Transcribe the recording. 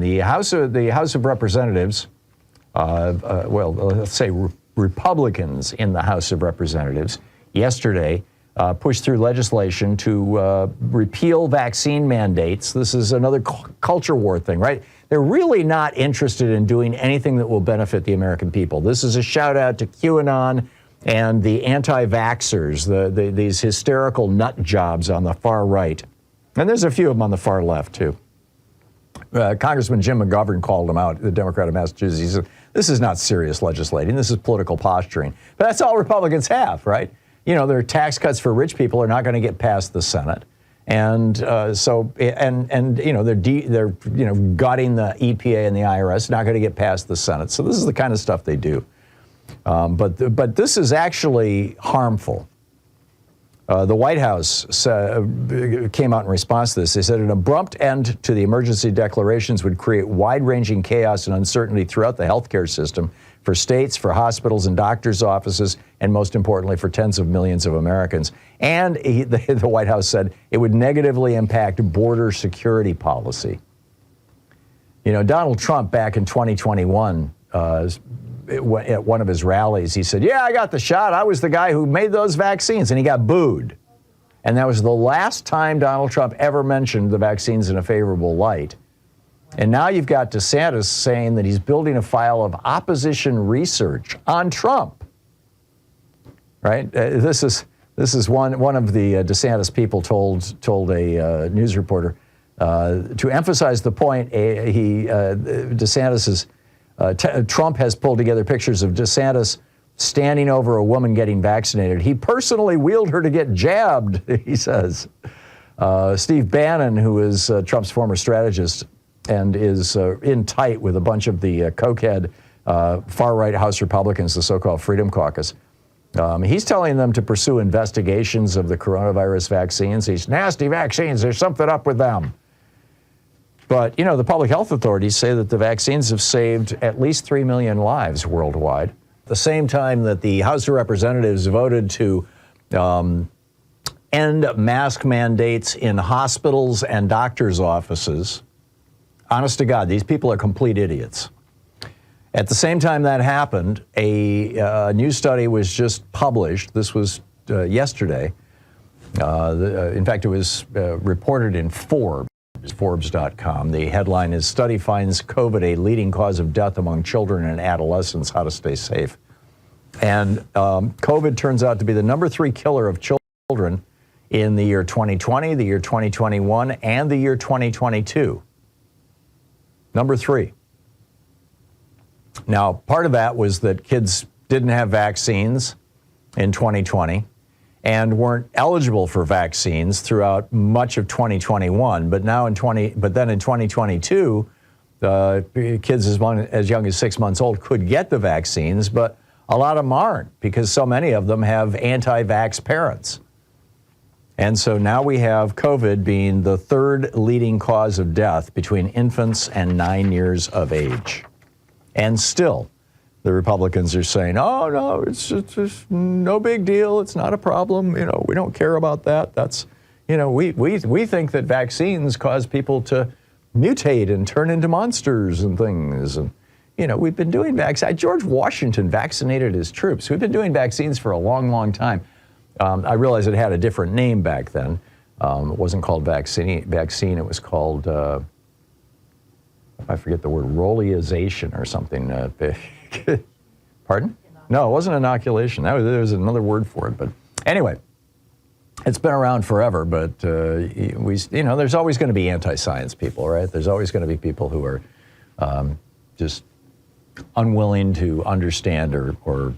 The House of Representatives, let's say Republicans in the House of Representatives yesterday pushed through legislation to repeal vaccine mandates. This is another culture war thing, right? They're really not interested in doing anything that will benefit the American people. This is a shout out to QAnon and the anti-vaxxers, these hysterical nut jobs on the far right. And there's a few of them on the far left, too. Congressman Jim McGovern called them out, the Democrat of Massachusetts. He said, this is not serious legislating. This is political posturing. But that's all Republicans have, right? You know, their tax cuts for rich people are not going to get past the Senate. And you know, they're gutting the EPA and the IRS, not going to get past the Senate. So this is the kind of stuff they do. But this is actually harmful. The White House came out in response to this. They said an abrupt end to the emergency declarations would create wide-ranging chaos and uncertainty throughout the healthcare system for states, for hospitals and doctors' offices, and most importantly, for tens of millions of Americans. And the White House said it would negatively impact border security policy. You know, Donald Trump back in 2021, at one of his rallies, he said, yeah, I got the shot. I was the guy who made those vaccines, and he got booed. And that was the last time Donald Trump ever mentioned the vaccines in a favorable light. And now you've got DeSantis saying that he's building a file of opposition research on Trump. Right? This is one of the DeSantis people told a news reporter to emphasize the point. DeSantis is. Trump has pulled together pictures of DeSantis standing over a woman getting vaccinated. He personally wheeled her to get jabbed, he says. Steve Bannon, who is Trump's former strategist and is in tight with a bunch of the cokehead far-right House Republicans, the so-called Freedom Caucus, he's telling them to pursue investigations of the coronavirus vaccines. These nasty vaccines, there's something up with them. But, you know, the public health authorities say that the vaccines have saved at least 3 million lives worldwide. At the same time that the House of Representatives voted to end mask mandates in hospitals and doctors' offices, honest to God, these people are complete idiots. At the same time that happened, a new study was just published. This was yesterday. In fact, it was reported in Forbes.com. The headline is, Study Finds COVID a Leading Cause of Death Among Children and Adolescents, How to Stay Safe. And COVID turns out to be the number 3 killer of children in the year 2020, the year 2021, and the year 2022. Number 3. Now, part of that was that kids didn't have vaccines in 2020. And weren't eligible for vaccines throughout much of 2021. But then in 2022, kids as young as 6 months old could get the vaccines, but a lot of them aren't because so many of them have anti-vax parents. And so now we have COVID being the 3rd leading cause of death between infants and 9 years of age. And still, the Republicans are saying, oh, no, it's just no big deal. It's not a problem. You know, we don't care about that. That's, you know, we think that vaccines cause people to mutate and turn into monsters and things. And, you know, we've been doing vaccines. George Washington vaccinated his troops. We've been doing vaccines for a long, long time. I realize it had a different name back then. It wasn't called vaccine. It was called, I forget the word, roleization or something. Pardon? No, it wasn't inoculation. There was another word for it. But anyway, it's been around forever. But there's always going to be anti-science people, right? There's always going to be people who are just unwilling to understand or